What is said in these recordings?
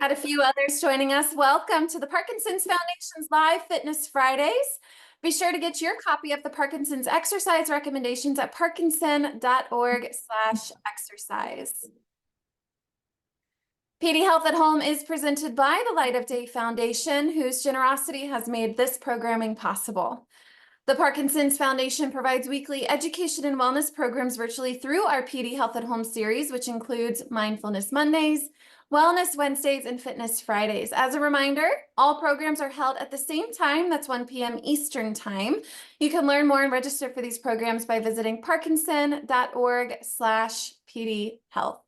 Had a few others joining us. Welcome to the Parkinson's Foundation's Live Fitness Fridays. Be sure to get your copy of the Parkinson's exercise recommendations at parkinson.org/exercise. PD Health at Home is presented by the Light of Day Foundation, whose generosity has made this programming possible. The Parkinson's Foundation provides weekly education and wellness programs virtually through our PD Health at Home series, which includes Mindfulness Mondays, Wellness Wednesdays, and Fitness Fridays. As a reminder, all programs are held at the same time. That's 1 p.m. Eastern Time. You can learn more and register for these programs by visiting parkinson.org/PD Health.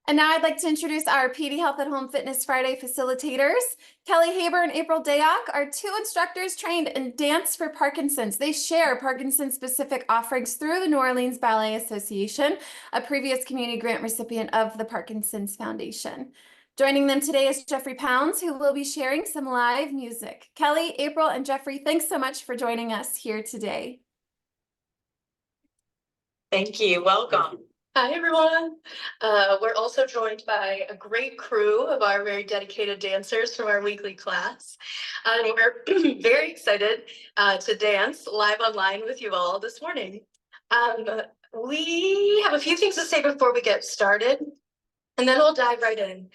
And now I'd like to introduce our PD Health at Home Fitness Friday facilitators. Kelly Haber and April Dayok are two instructors trained in Dance for Parkinson's. They share Parkinson-specific offerings through the New Orleans Ballet Association, a previous community grant recipient of the Parkinson's Foundation. Joining them today is Jeffery Pounds, who will be sharing some live music. Kelly, April, and Jeffrey, thanks so much for joining us here today. Thank you. Welcome. Hi, everyone. We're also joined by a great crew of our very dedicated dancers from our weekly class. And we're very excited to dance live online with you all this morning. We have a few things to say before we get started, and then we'll dive right in.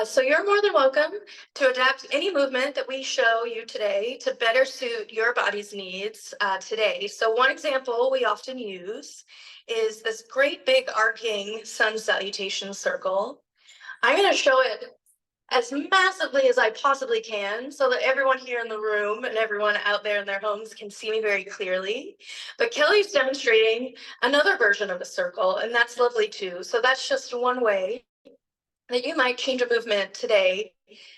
So you're more than welcome to adapt any movement that we show you today to better suit your body's needs today. So one example we often use is this great big arcing sun salutation circle. I'm going to show it as massively as I possibly can so that everyone here in the room and everyone out there in their homes can see me very clearly. But Kelly's demonstrating another version of the circle, and that's lovely too. So that's just one way that you might change a movement today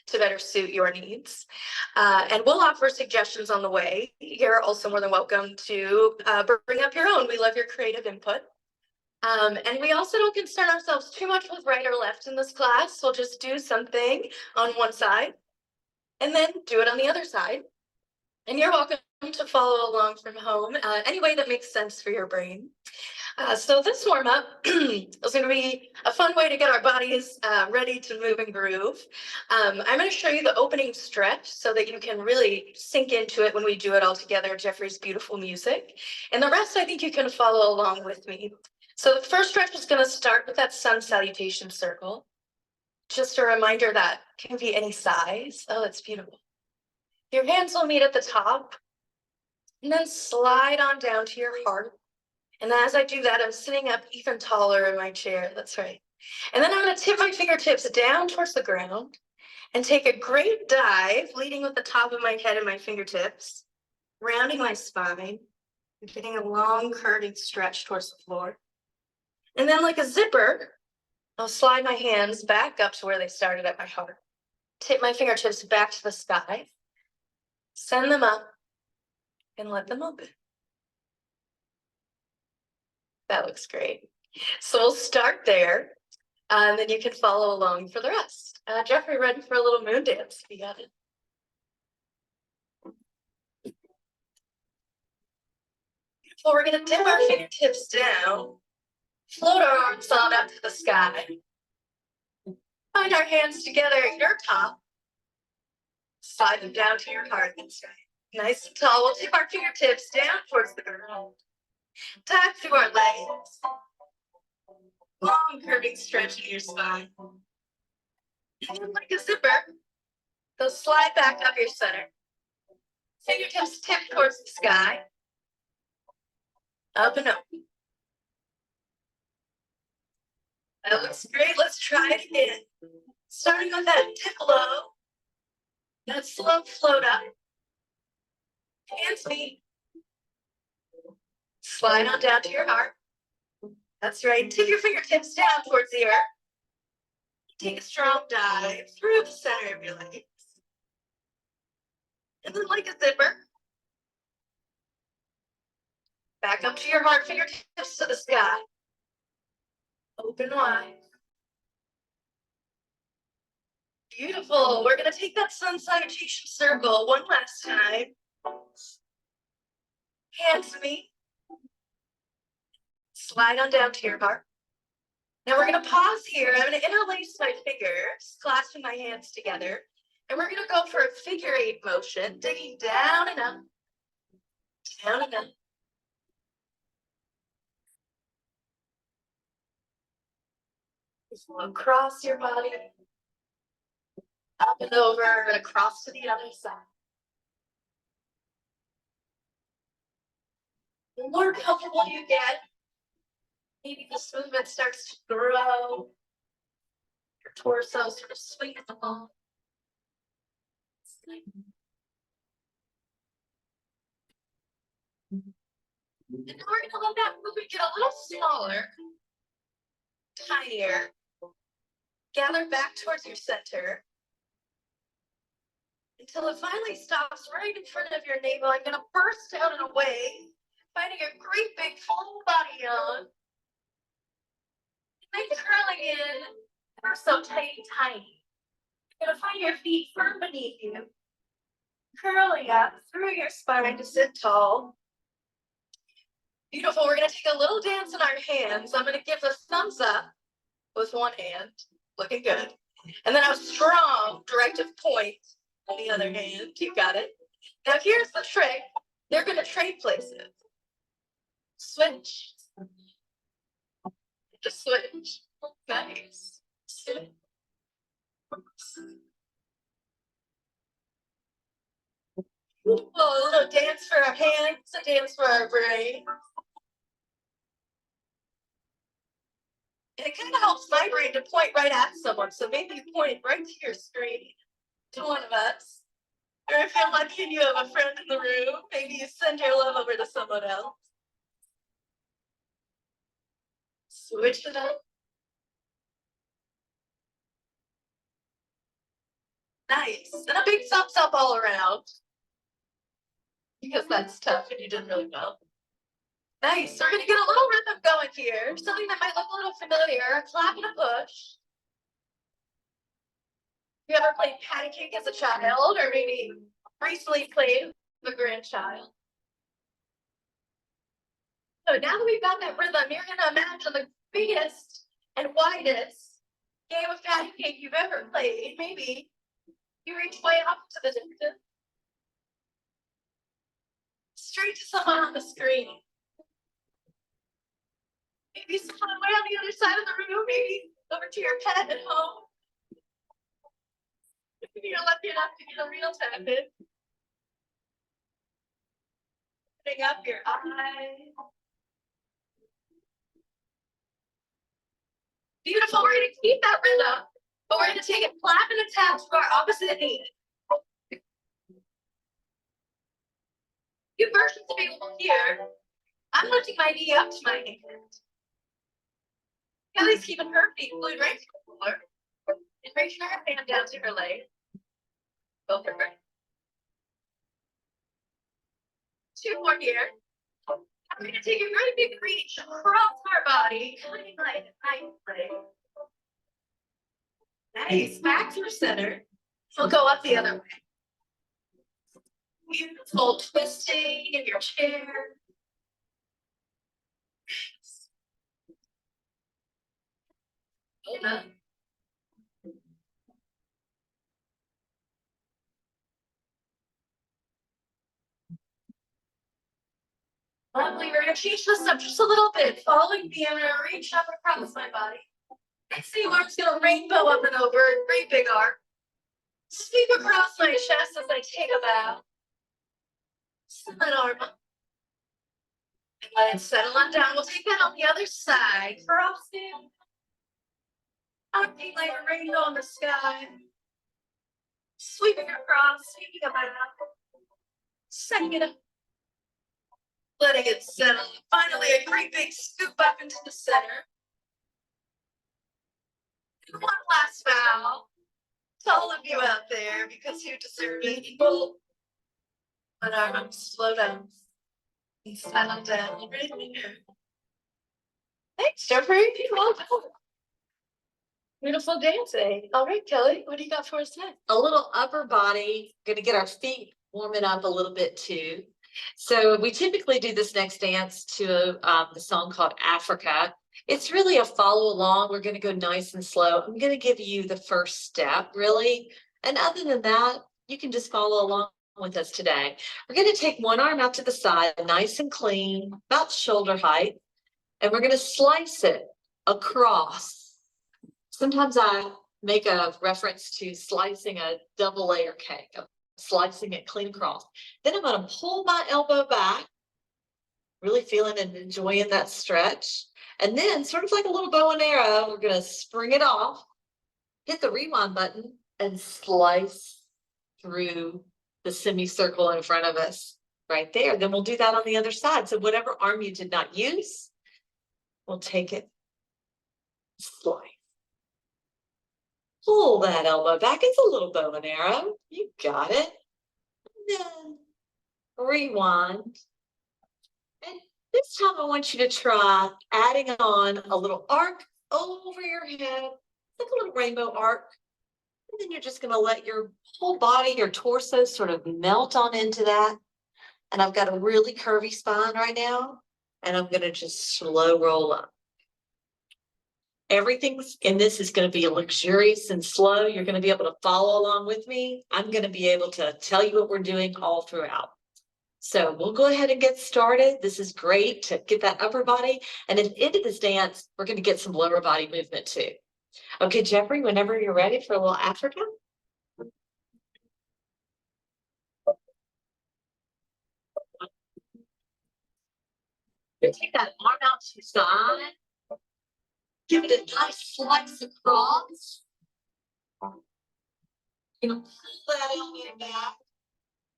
to better suit your needs. And we'll offer suggestions on the way. You're also more than welcome to bring up your own. We love your creative input. And we also don't concern ourselves too much with right or left in this class. We'll just do something on one side and then do it on the other side. And you're welcome to follow along from home any way that makes sense for your brain. So this warm-up is going to be a fun way to get our bodies ready to move and groove. I'm going to show you the opening stretch so that you can really sink into it when we do it all together, Jeffrey's beautiful music. And the rest, I think you can follow along with me. So the first stretch is going to start with that sun salutation circle. Just a reminder that can be any size. Oh, it's beautiful. Your hands will meet at the top and then slide on down to your heart. And as I do that, I'm sitting up even taller in my chair. That's right. And then I'm going to tip my fingertips down towards the ground and take a great dive, leading with the top of my head and my fingertips, rounding my spine, and getting a long curving stretch towards the floor. And then like a zipper, I'll slide my hands back up to where they started at my heart, tip my fingertips back to the sky, send them up, and let them open. That looks great. So we'll start there, and then you can follow along for the rest. Jeffrey, ready for a little moon dance? You got it. Well, we're going to dip our fingertips down, float our arms on up to the sky, find our hands together at your top, slide them down to your heart. That's right. Nice and tall. We'll tip our fingertips down towards the ground. Dive through our legs. Long curving stretch in your spine. And then like a zipper, they'll slide back up your center. Fingertips tip towards the sky. Up and up. That looks great. Let's try it again. Starting with that dip low. That slow float up. Hands meet. Slide on down to your heart. That's right. Tip your fingertips down towards the earth. Take a strong dive through the center of your legs. And then like a zipper, back up to your heart, fingertips to the sky. Open wide. Beautiful. We're going to take that sun salutation circle one last time. Hands meet. Slide on down to your heart. Now we're gonna pause here. I'm gonna interlace my fingers, clasping my hands together. And we're gonna go for a figure 8 motion, digging down and up, down and up. Just across your body, up and over, and across to the other side. The more comfortable you get, maybe this movement starts to grow. Your torso sort of swings along. And now we're gonna let that movement get a little smaller, tinier. Gather back towards your center until it finally stops right in front of your navel. I'm gonna burst out and away, finding a great big full body yawn. And then curling in ever so tiny, tiny. You're gonna find your feet firm beneath you, curling up through your spine to sit tall. Beautiful. We're gonna take a little dance in our hands. I'm gonna give a thumbs up with one hand, looking good. And then a strong directive point on the other hand. You got it. Now here's the trick. They're gonna trade places. Switch. Just switch. Nice. Switch. Beautiful. A little dance for our hands, a dance for our brain. And it kind of helps my brain to point right at someone. So maybe you point right to your screen, to one of us. Or if you're lucky and you have a friend in the room, maybe you send your love over to someone else. Switch it up. Nice. And a big thumbs up all around. Because that's tough and you did really well. Nice. We're going to get a little rhythm going here. Something that might look a little familiar. A clap and a push. You ever played patty cake as a child, or maybe recently played with a grandchild? So now that we've got that rhythm, you're going to imagine the biggest and widest game of patty cake you've ever played. Maybe you reach way up to the distance. Straight to someone on the screen. Maybe someone way on the other side of the room, maybe over to your pet at home. If you're lucky enough to get a real tap in. Opening up your eyes. Beautiful. We're going to keep that rhythm, but we're going to take it clap and a tap to our opposite knee. Two versions available here. I'm lifting my knee up to my hand. Kelly's keeping her feet glued right to the floor and reaching her hand down to her leg. Both are great. Two more here. I'm going to take a really big reach across our body, cutting like a knife. Nice. Back to the center. We'll go up the other way. Beautiful twisting in your chair. Hold up. Lovely. We're going to change this up just a little bit. Following me, I'm going to reach up across my body. And see where it's going to rainbow up and over. Great big arc. Sweep across my chest as I take a bow. Send that arm up. And let it settle on down. We'll take that on the other side. Frosting. Acting like a rainbow in the sky. Sweeping across, sweeping up my mouth. Setting it up. Letting it settle. Finally, a great big scoop up into the center. And one last bow to all of you out there, because you deserve it. Roll. Let our arms slow down. And settle down right here. Thanks, Jeffrey. Beautiful dancing. All right, Kelly, what do you got for us next? A little upper body, going to get our feet warming up a little bit too. So we typically do this next dance to the song called Africa. It's really a follow along. We're going to go nice and slow. I'm going to give you the first step, really. And other than that, you can just follow along with us today. We're going to take one arm out to the side, nice and clean, about shoulder height, and we're going to slice it across. Sometimes I make a reference to slicing a double layer cake, slicing it clean across. Then I'm going to pull my elbow back, really feeling and enjoying that stretch. And then, sort of like a little bow and arrow, we're going to spring it off, hit the rewind button, and slice through the semicircle in front of us right there. Then we'll do that on the other side. So whatever arm you did not use, we'll take it, slice. Pull that elbow back. It's a little bow and arrow. You got it. And then rewind. And this time I want you to try adding on a little arc over your head, like a little rainbow arc. And then you're just going to let your whole body, your torso sort of melt on into that. And I've got a really curvy spine right now. And I'm going to just slow roll up. Everything in this is going to be luxurious and slow. You're going to be able to follow along with me. I'm going to be able to tell you what we're doing all throughout. So we'll go ahead and get started. This is great to get that upper body. And at the end of this dance, we're going to get some lower body movement too. Okay, Jeffrey, whenever you're ready for a little Africa. Take that arm out to the side. Give it a nice slice across. You're going to pull that elbow back.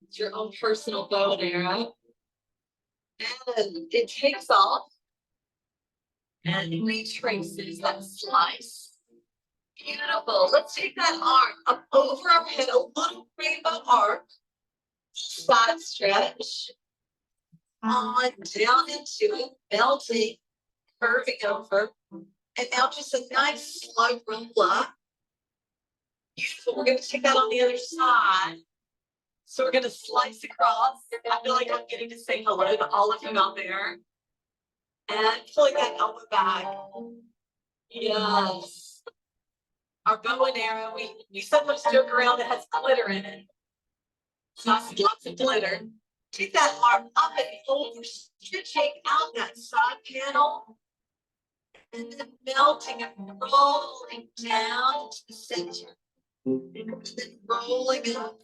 It's your own personal bow and arrow. And it takes off and retraces that slice. Beautiful. Let's take that arm up over our head, a little rainbow arc. Side stretch. On down into it, melting, curving over. And now just a nice slow roll up. Beautiful. We're going to take that on the other side. So we're going to slice across. I feel like I'm getting to say hello to all of you out there. And pulling that elbow back. Yes. Our bow and arrow, we sometimes joke around that has glitter in it. So I see lots of glitter. Take that arm up and over, stretching out that side panel. And then melting and rolling down to the center. And then rolling up.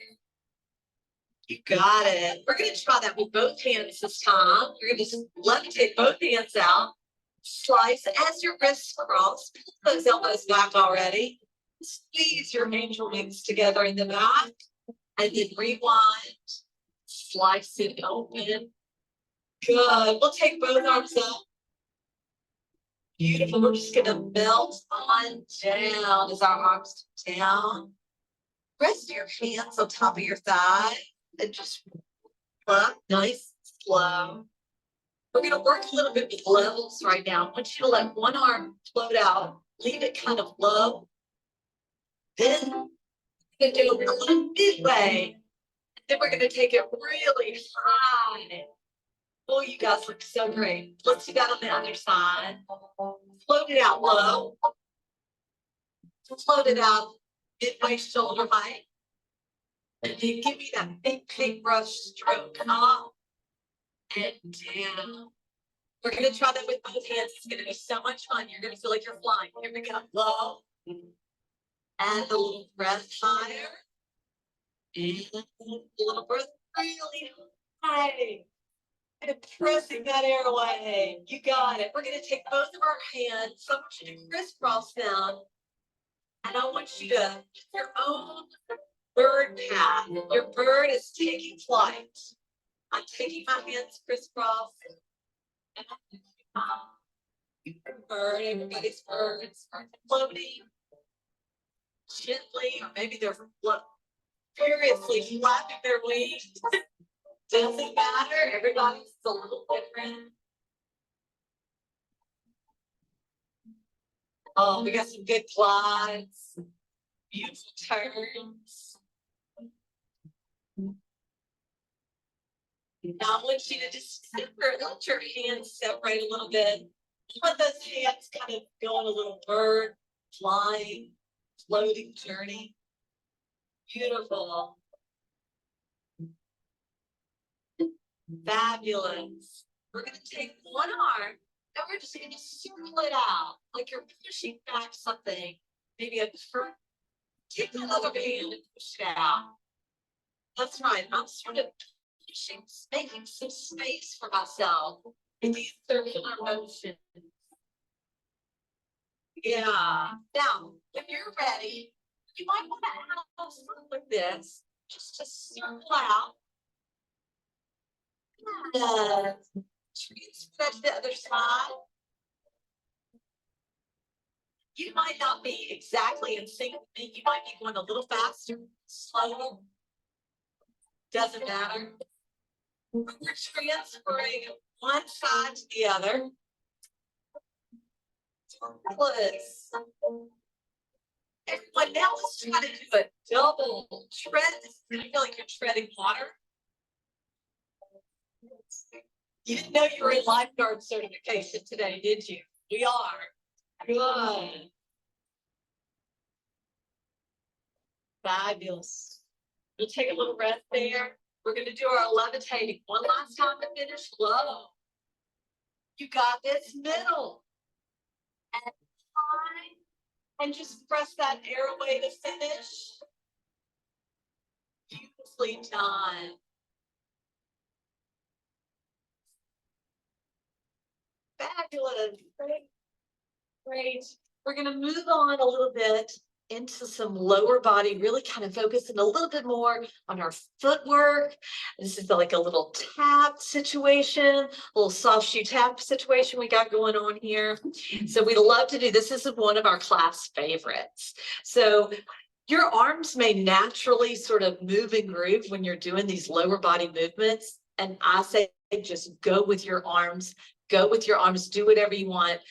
You got it. We're going to try that with both hands this time. You're going to just levitate both hands out. Slice as your wrists cross. Pull those elbows back already. Squeeze your angel wings together in the back. And then rewind. Slice it open. Good. We'll take both arms up. Beautiful. We're just going to melt on down as our arms come down. Rest your hands on top of your thigh and just up nice, slow. We're going to work a little bit with levels right now. I want you to let one arm float out. Leave it kind of low. Then we're going to do a little midway. Then we're going to take it really high. Oh, you guys look so great. Let's do that on the other side. Float it out low. Float it out midway shoulder height. And then give me that big paintbrush stroke up and down. We're going to try that with both hands. It's going to be so much fun. You're going to feel like you're flying. Here we go. Low. And a little breath higher. And a little breath really high. And pressing that airway. You got it. We're going to take both of our hands. I want you to crisscross them. And I want you to your own bird path. Your bird is taking flight. I'm taking my hands crisscross. And bird, everybody's birds are floating gently, or maybe they're furiously flapping their wings. Doesn't matter. Everybody's a little different. Oh, we got some good glides, beautiful turns. Now I want you to just let your hands separate a little bit. Let those hands kind of go on a little bird, flying, floating journey. Beautiful. Fabulous. We're going to take one arm and we're just going to circle it out like you're pushing back something. Maybe a curve. Take the other hand and push it out. That's right. I'm sort of pushing, making some space for myself in these circular motions. Yeah. Now, if you're ready, you might want to have something like this, just to circle out. And transfer that to the other side. You might not be exactly in sync with me. You might be going a little faster, slower. Doesn't matter. We're transferring one side to the other. Let's. Everyone, now let's try to do a double tread. I feel like you're treading water. You didn't know you were in lifeguard certification today, did you? We are. Good. Fabulous. We'll take a little rest there. We're going to do our levitating one last time to finish low. You got this, middle. And high. And just press that airway to finish. Beautifully done. Fabulous. Great. Great. We're going to move on a little bit into some lower body, really kind of focusing a little bit more on our footwork. This is like a little tap situation, a little soft shoe tap situation we got going on here. So we love to do this. This is one of our class favorites. So your arms may naturally sort of move and groove when you're doing these lower body movements. And I say just go with your arms. Go with your arms. Do whatever you want.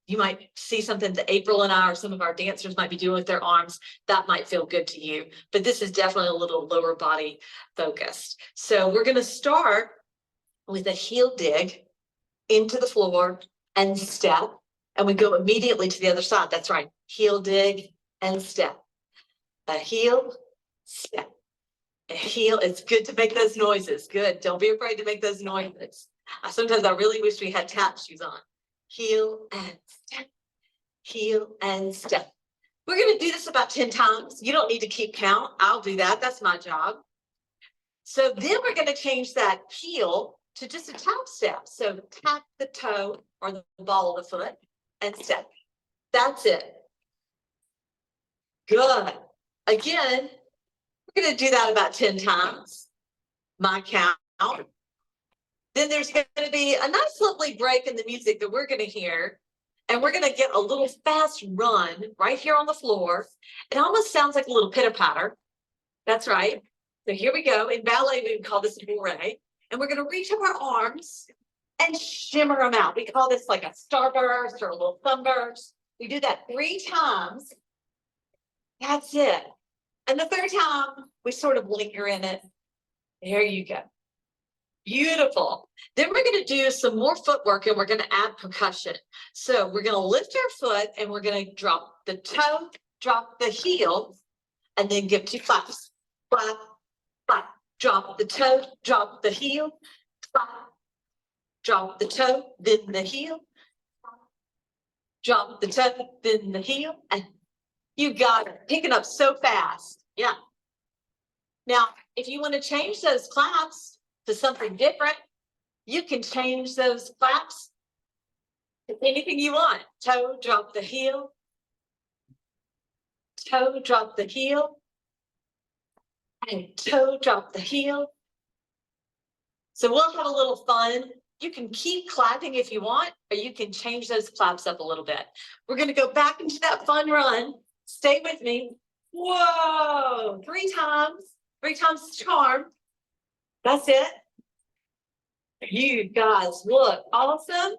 You might see something that April and I or some of our dancers might be doing with their arms. That might feel good to you. But this is definitely a little lower body focused. So we're going to start with a heel dig into the floor and step. And we go immediately to the other side. That's right. Heel dig and step. A heel, step. A heel. It's good to make those noises. Good. Don't be afraid to make those noises. Sometimes I really wish we had tap shoes on. Heel and step, heel and step. We're going to do this about 10 times. You don't need to keep count. I'll do that. That's my job. So then we're going to change that heel to just a tap step. So tap the toe or the ball of the foot and step. That's it. Good. Again, we're going to do that about 10 times. My count. Then there's going to be a nice lovely break in the music that we're going to hear. And we're going to get a little fast run right here on the floor. It almost sounds like a little pitter-patter. That's right. So here we go. In ballet, we would call this a bourrée. And we're going to reach up our arms and shimmer them out. We call this like a starburst or a little sunburst. We do that 3 times. That's it. And the 3rd time, we sort of linger in it. There you go. Beautiful. Then we're going to do some more footwork and we're going to add percussion. So we're going to lift our foot and we're going to drop the toe, drop the heel, and then give 2 claps. Clap, clap, drop the toe, drop the heel, clap, drop the toe, then the heel, drop the toe, then the heel, and you got it. Pick it up so fast. Yeah. Now, if you want to change those claps to something different, you can change those claps to anything you want. Toe, drop the heel. Toe, drop the heel. And toe, drop the heel. So we'll have a little fun. You can keep clapping if you want, or you can change those claps up a little bit. We're going to go back into that fun run. Stay with me. Whoa, 3 times. 3 times charm. That's it. You guys look awesome.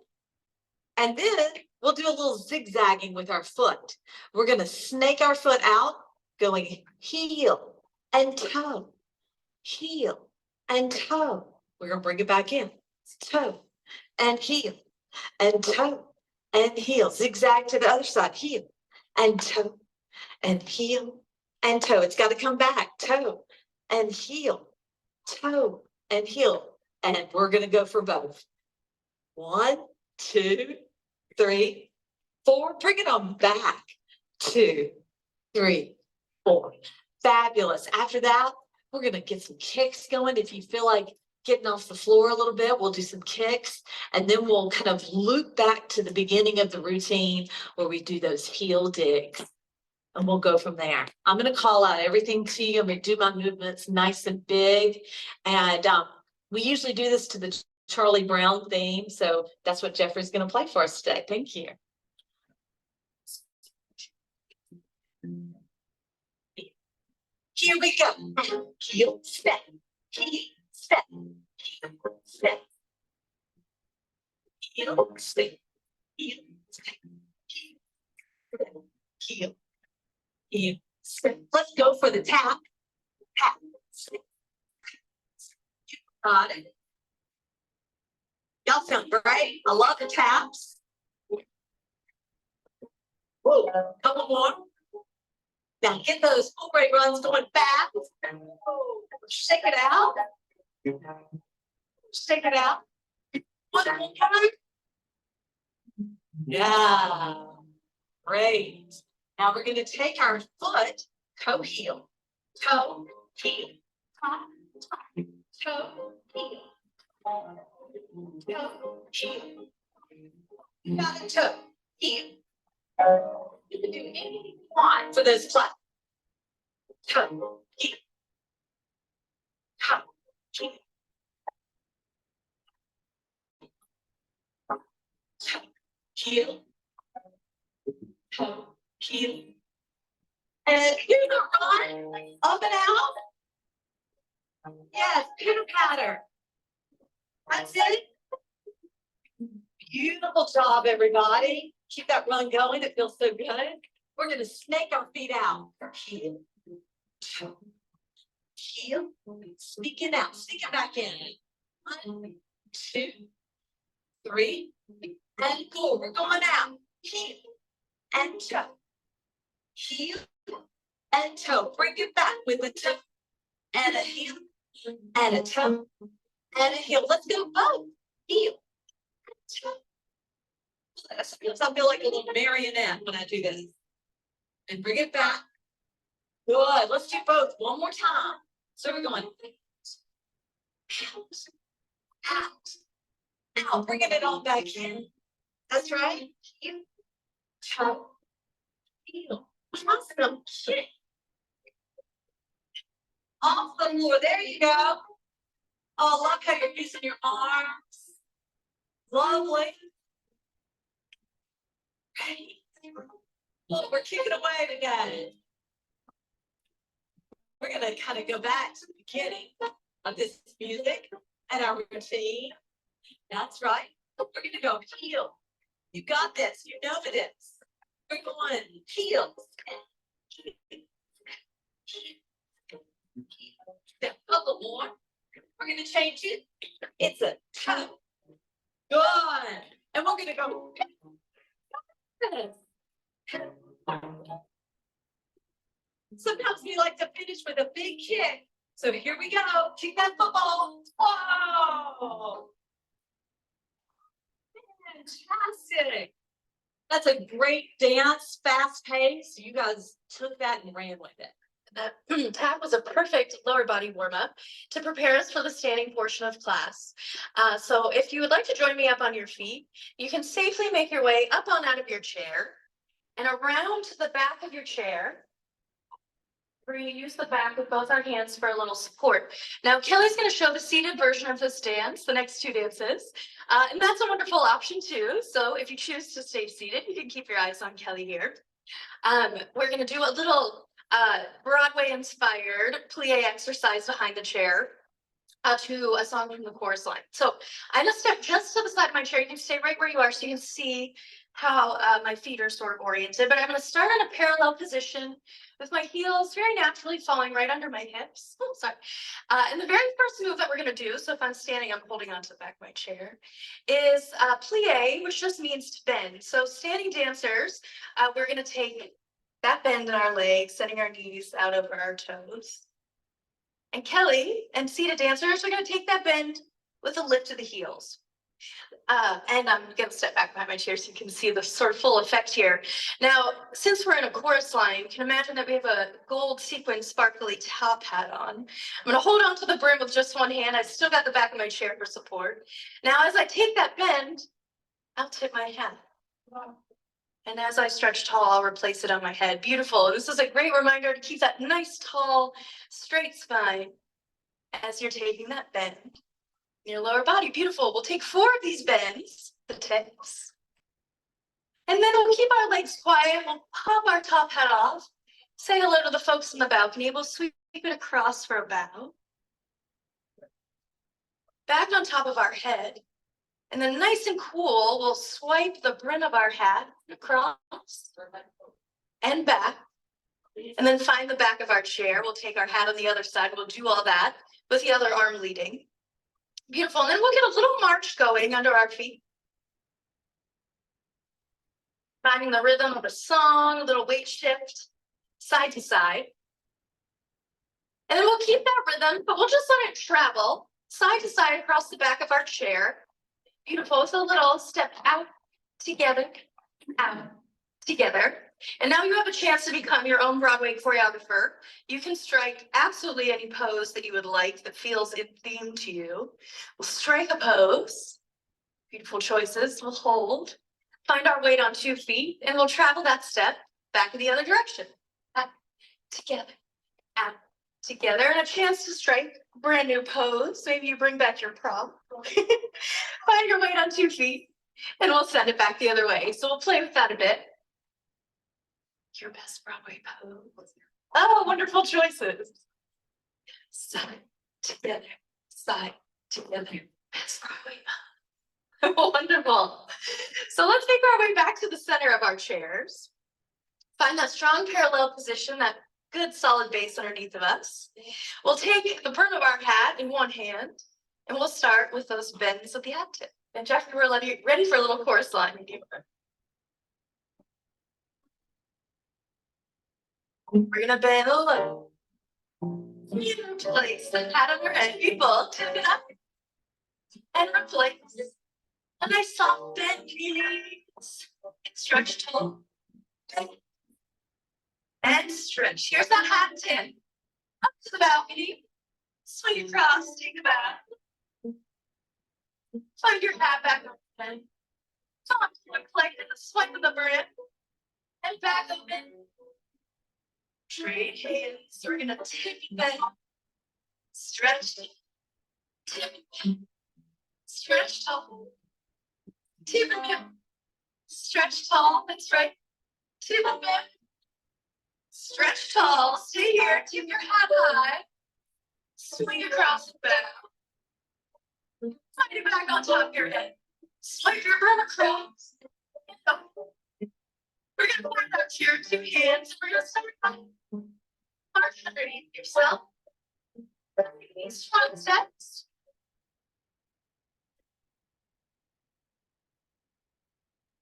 And then we'll do a little zigzagging with our foot. We're going to snake our foot out, going heel and toe, heel and toe. We're going to bring it back in. Toe and heel and toe and heel. Zigzag to the other side, heel and toe and heel and toe. It's got to come back, toe and heel, toe and heel. And we're going to go for both. 1, 2, 3, 4. Bring it on back. 2, 3, 4. Fabulous. After that, we're going to get some kicks going. If you feel like getting off the floor a little bit, we'll do some kicks, and then we'll kind of loop back to the beginning of the routine where we do those heel digs, and we'll go from there. I'm going to call out everything to you. I'm going to do my movements nice and big, and we usually do this to the Charlie Brown theme, so that's what Jeffrey's going to play for us today. Thank you. Here we go. Heel, step, heel, step, heel, step. Heel, step, heel, step, heel, heel, step. Let's go for the tap. Tap, step. You got it. Y'all sound great. I love the taps. Woo, couple more. Now get those four-way runs going fast. Shake it out. Shake it out. One more time. Yeah. Great. Now we're going to take our foot, toe, heel, toe, heel, toe, toe, heel, toe, heel. You got a toe, heel. You can do anything you want for those flat. Toe, heel, toe, heel, toe, heel, toe, heel. And do the run up and out. Yes, pitter patter. That's it. Beautiful job, everybody. Keep that run going. It feels so good. We're going to snake our feet out. Heel, toe, heel. Sneak it out. Sneak it back in. 1, 2, 3, and 4. We're going out. Heel and toe. Heel and toe. Bring it back with a toe and a heel and a toe and a heel. Let's go both. Heel and toe. I feel like a little marionette when I do this. And bring it back. Good. Let's do both one more time. So we're going out, out. Bringing it all back in. That's right. Heel, toe, heel. Awesome. Kick. Off the floor. There you go. Oh, love how you're using your arms. Lovely. Great. Look, we're kicking away today. We're going to kind of go back to the beginning of this music and our routine. That's right. We're going to go heel. You got this. You know this. We're going heels. A couple more. We're going to change it. It's a toe. Good. And we're going to go. Sometimes we like to finish with a big kick. So here we go. Kick that football. Whoa. Fantastic. That's a great dance, fast pace. You guys took that and ran with it. That tap was a perfect lower body warm-up to prepare us for the standing portion of class. So if you would like to join me up on your feet, you can safely make your way up on out of your chair and around to the back of your chair. We're going to use the back with both our hands for a little support. Now, Kelly's going to show the seated version of this dance, the next two dances, and that's a wonderful option too. So if you choose to stay seated, you can keep your eyes on Kelly here. We're going to do a little Broadway-inspired plie exercise behind the chair. to a song from the chorus line. So I'm gonna step just to the side of my chair. You can stay right where you are so you can see how my feet are sort of oriented, but I'm gonna start in a parallel position with my heels very naturally falling right under my hips. Oh, sorry. And the very first move that we're gonna do, so if I'm standing, I'm holding onto the back of my chair, is plie, which just means to bend. So standing dancers, we're gonna take that bend in our legs, setting our knees out over our toes. And Kelly and seated dancers are going to take that bend with a lift of the heels. And I'm going to step back behind my chair so you can see the sort of full effect here. Now, since we're in a chorus line, you can imagine that we have a gold sequin sparkly top hat on. I'm going to hold on to the brim with just one hand. I still got the back of my chair for support. Now, as I take that bend, I'll tip my hat. And as I stretch tall, I'll replace it on my head. Beautiful. This is a great reminder to keep that nice, tall, straight spine as you're taking that bend in your lower body. Beautiful. We'll take 4 of these bends, the tips. And then we'll keep our legs quiet. We'll pop our top hat off. Say hello to the folks in the balcony. We'll sweep it across for a bow. Back on top of our head. And then nice and cool, we'll swipe the brim of our hat across and back. And then find the back of our chair. We'll take our hat on the other side. We'll do all that with the other arm leading. Beautiful. And then we'll get a little march going under our feet. Finding the rhythm of a song, a little weight shift, side to side. And then we'll keep that rhythm, but we'll just let it travel side to side across the back of our chair. Beautiful. So a little step out, together, out, together. And now you have a chance to become your own Broadway choreographer. You can strike absolutely any pose that you would like that feels in theme to you. We'll strike a pose. Beautiful choices. We'll hold. Find our weight on 2 feet, and we'll travel that step back in the other direction. Out, together, out, together, and a chance to strike a brand new pose. Maybe you bring back your prop. Find your weight on 2 feet, and we'll send it back the other way. So we'll play with that a bit. Your best Broadway pose. Oh, wonderful choices. Side, together, side, together. Best Broadway pose. Wonderful. So let's make our way back to the center of our chairs. Find that strong parallel position, that good solid base underneath of us. We'll take the brim of our hat in one hand, and we'll start with those bends of the hat tip. And Jeffery, we're ready for a little chorus line. We're gonna bend low. Place the hat on your head. People, tip it up and replace. A nice soft bend, knees. Stretch tall. And stretch. Here's that hat tip. Up to the balcony. Swing across, take a bow. Find your hat back on the head. Top to reflect in the swipe of the brim. And back open. Straight hands. We're gonna tip bend. Stretch. Tip. Stretch tall. Tip and bend. Stretch tall. That's right. Tip and bend. Stretch tall. Stay here. Tip your hat high. Swing across the bow. Find it back on top of your head. Swipe your brim across. We're gonna point out to your 2 hands. We're gonna start march underneath yourself. These front steps.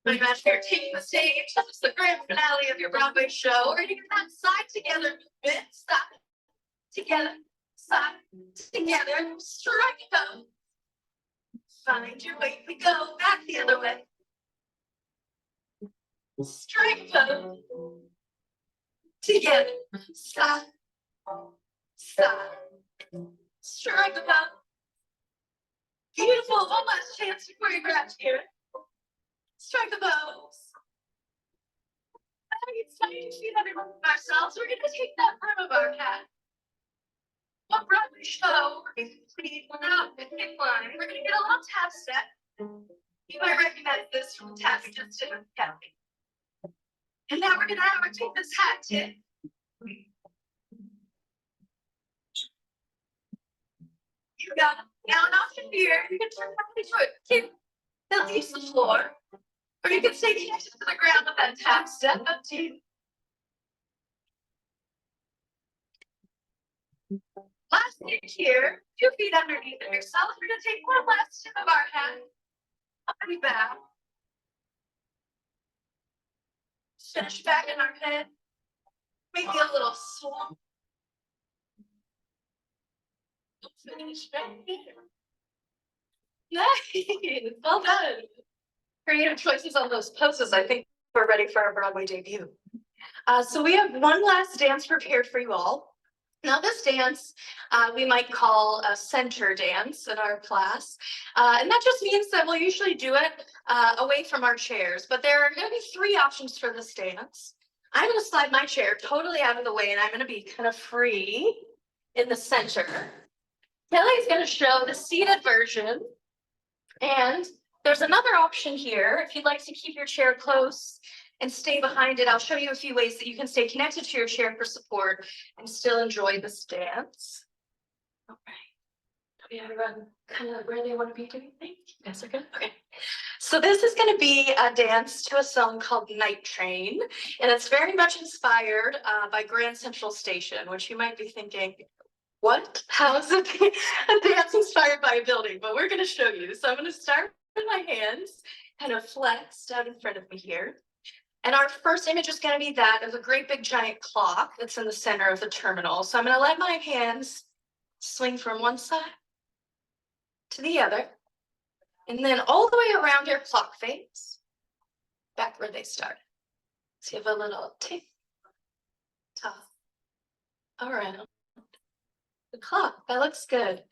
But imagine you're taking the stage. It's the grand finale of your Broadway show. Or you can have side together movement. Stop. Together. Side. Together. Strike them. Find your weight. We go back the other way. Strike them. Together. Side. Side. Strike them up. Beautiful. One last chance to choreograph here. Strike the bows. I think it's time to see everyone from ourselves. We're going to take that brim of our hat. What Broadway show we're going to complete without a kick line. We're going to get a little tap step. You might recognize this from tap just to the counting. And now we're going to take this hat tip. You got it. Now an option here, you can turn back into a kick that leaves the floor, or you can stay connected to the ground with that tap step, up to you. Last thing here, 2 feet underneath of yourself. We're gonna take one last step of our head, up and back. Finish back in our head. Maybe a little swamp. Finish back here. Nice, well done. Creative choices on those poses. I think we're ready for our Broadway debut. So we have one last dance prepared for you all. Now this dance we might call a center dance in our class. And that just means that we'll usually do it away from our chairs, but there are going to be 3 options for this dance. I'm going to slide my chair totally out of the way and I'm going to be kind of free in the center. Kelly's going to show the seated version. And there's another option here. If you'd like to keep your chair close and stay behind it, I'll show you a few ways that you can stay connected to your chair for support and still enjoy this dance. All right. Do we have everyone kind of where they want to be doing things? You guys are good? Okay. So this is going to be a dance to a song called Night Train, and it's very much inspired by Grand Central Station, which you might be thinking, what? How is it a dance inspired by a building? But we're going to show you. So I'm going to start with my hands kind of flexed out in front of me here. And our first image is going to be that of a great big giant clock that's in the center of the terminal. So I'm going to let my hands swing from one side to the other. And then all the way around your clock face, back where they started. So you have a little tick, tock, around the clock. That looks good.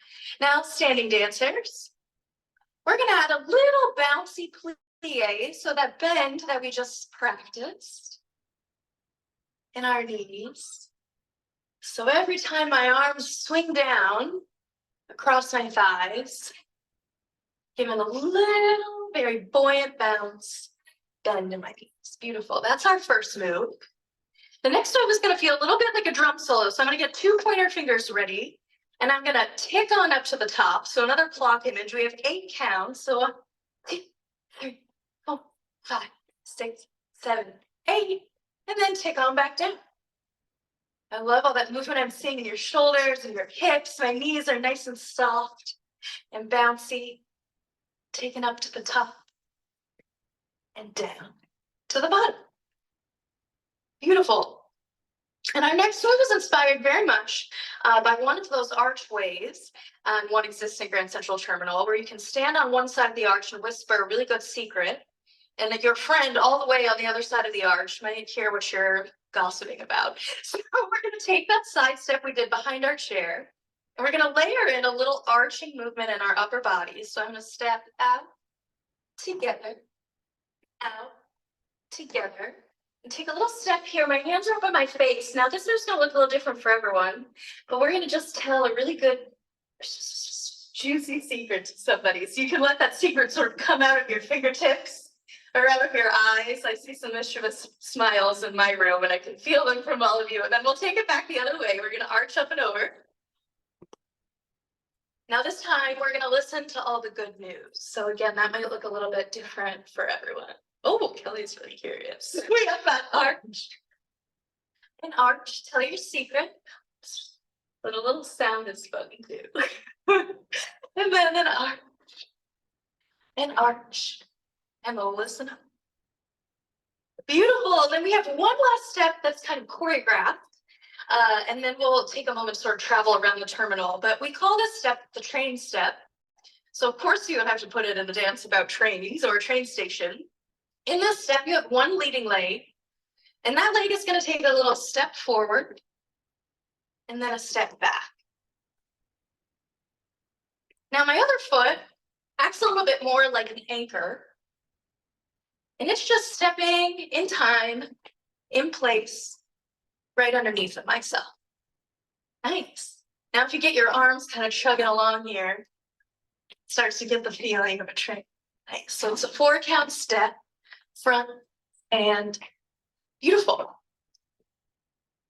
Now, standing dancers, we're going to add a little bouncy plie, so that bend that we just practiced in our knees. So every time my arms swing down across my thighs, giving a little, very buoyant bounce, bend in my knees. Beautiful. That's our first move. The next move is going to feel a little bit like a drum solo. So I'm going to get 2 pointer fingers ready, and I'm going to tick on up to the top. So another clock image. We have 8 counts. So 1, 2, 3, 4, 5, 6, 7, 8, and then tick on back down. I love all that movement I'm seeing in your shoulders and your hips. My knees are nice and soft and bouncy. Taken up to the top and down to the bottom. Beautiful. And our next move is inspired very much by one of those archways, one exists in Grand Central Terminal, where you can stand on one side of the arch and whisper a really good secret, and that your friend all the way on the other side of the arch might hear what you're gossiping about. So we're going to take that side step we did behind our chair, and we're going to layer in a little arching movement in our upper bodies. So I'm going to step out, together, out, together, and take a little step here. My hands are up on my face. Now this is going to look a little different for everyone, but we're going to just tell a really good, juicy secret to somebody. So you can let that secret sort of come out of your fingertips or out of your eyes. I see some mischievous smiles in my room, and I can feel them from all of you. And then we'll take it back the other way. We're going to arch up and over. Now this time, we're going to listen to all the good news. So again, that might look a little bit different for everyone. Oh, Kelly's really curious. We have that arch. An arch, tell your secret. But a little sound is spoken too. And then an arch. An arch. And we'll listen up. Beautiful. And then we have one last step that's kind of choreographed. And then we'll take a moment to sort of travel around the terminal. But we call this step the train step. So of course you would have to put it in the dance about trains or a train station. In this step, you have one leading leg. And that leg is going to take a little step forward and then a step back. Now my other foot acts a little bit more like an anchor. And it's just stepping in time, in place, right underneath of myself. Nice. Now if you get your arms kind of chugging along here, it starts to get the feeling of a train. Nice. So it's a 4-count step, front and beautiful.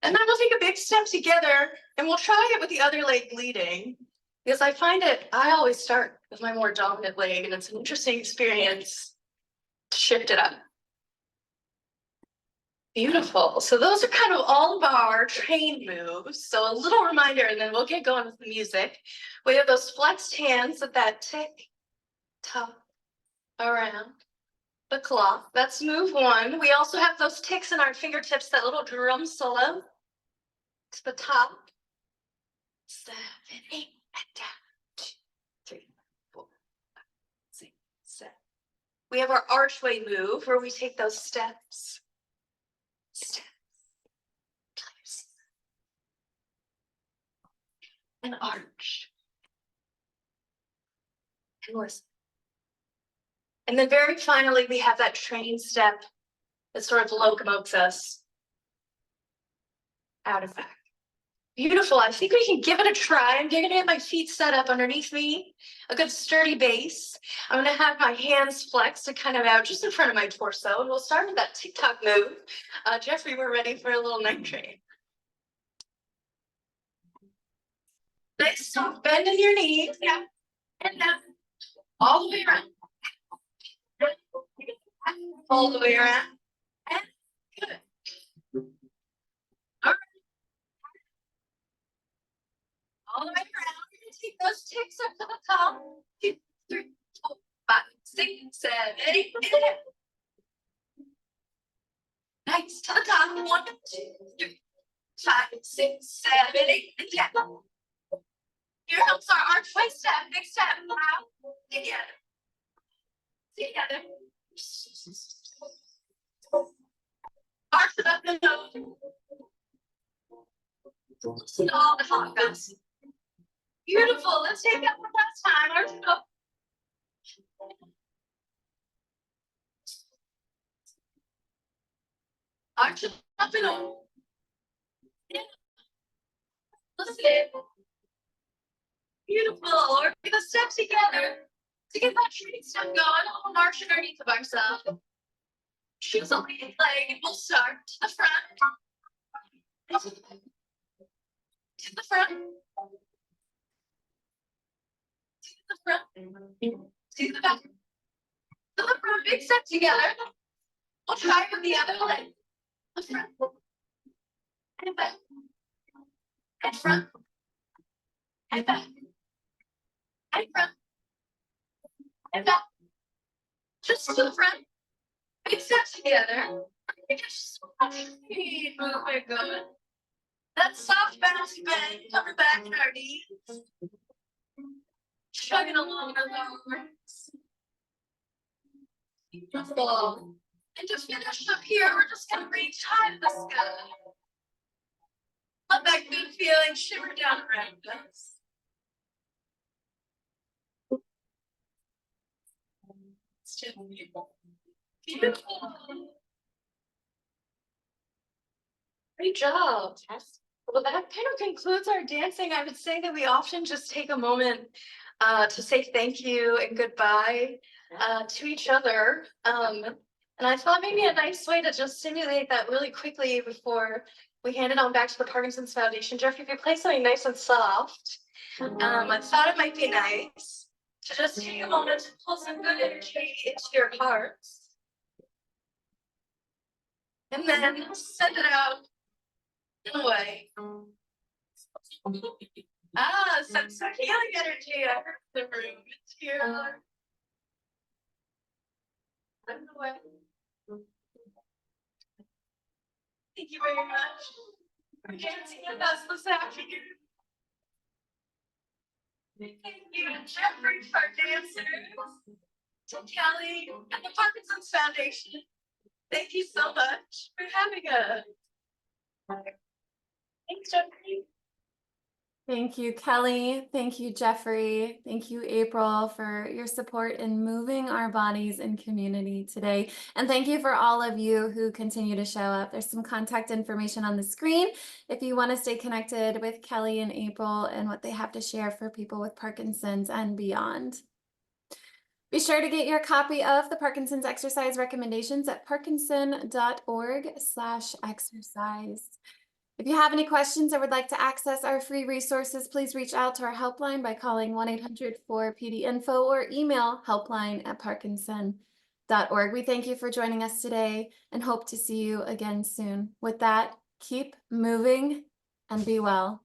And then we'll take a big step together and we'll try it with the other leg leading. because I find I always start with my more dominant leg, and it's an interesting experience to shift it up. Beautiful. So those are kind of all of our train moves. So a little reminder, and then we'll get going with the music. We have those flexed hands with that tick, tock, around the clock. That's move one. We also have those ticks in our fingertips, that little drum solo to the top. 7, 8, and down. 2, 3, 4, 5, 6, 7. We have our archway move where we take those steps. Steps. Place. And arch. And listen. And then very finally, we have that train step that sort of locomotes us out of back. Beautiful. I think we can give it a try. I'm going to have my feet set up underneath me, a good sturdy base. I'm going to have my hands flexed to kind of out just in front of my torso. And we'll start with that tick-tock move. Jeffrey, we're ready for a little night train. Nice soft bend in your knees. Yeah. And down. All the way around. All the way around. And good. All the way around. We're going to take those ticks up to the top. 2, 3, 4, 5, 6, 7, 8. Nice. To the top. 1, 2, 3, 5, 6, 7, 8. And down. Here helps our archway step. Big step. Out. Together. Together. Arch it up and over. See all the hot guys. Beautiful. Let's take that one last time. Arch it up. Arch it up and over. Listen. Beautiful. Or get the steps together to get that train step going. A little march underneath of ourselves. Choose a lead leg and we'll start to the front. To the front. To the front. To the back. To the front. Big step together. We'll try with the other leg. The front. And back. And front. And back. And front. And back. Just to the front. Big step together. Just moving good. That soft bouncy bend coming back in our knees. Chugging along our arms. Beautiful. And to finish up here, we're just gonna reach high to the sky. Let that good feeling shimmer down around us. Beautiful. Great job. Yes. Well, that kind of concludes our dancing. I would say that we often just take a moment to say thank you and goodbye to each other. And I thought maybe a nice way to just simulate that really quickly before we hand it on back to the Parkinson's Foundation. Jeffrey, if you play something nice and soft, I thought it might be nice to just take a moment to pull some good energy into your hearts. And then send it out in a way. Send some healing energy out of the room into your heart. Send it away. Thank you very much for dancing with us this afternoon. Thank you to Jeffrey, our dancers, to Kelly, and the Parkinson's Foundation. Thank you so much for having us. Thanks, Jeffrey. Thank you, Kelly. Thank you, Jeffrey. Thank you, April, for your support in moving our bodies in community today. And thank you for all of you who continue to show up. There's some contact information on the screen if you want to stay connected with Kelly and April and what they have to share for people with Parkinson's and beyond. Be sure to get your copy of the Parkinson's exercise recommendations at parkinson.org/exercise. If you have any questions or would like to access our free resources, please reach out to our helpline by calling 1-800-4PD-INFO or email helpline@parkinson.org. We thank you for joining us today and hope to see you again soon. With that, keep moving and be well.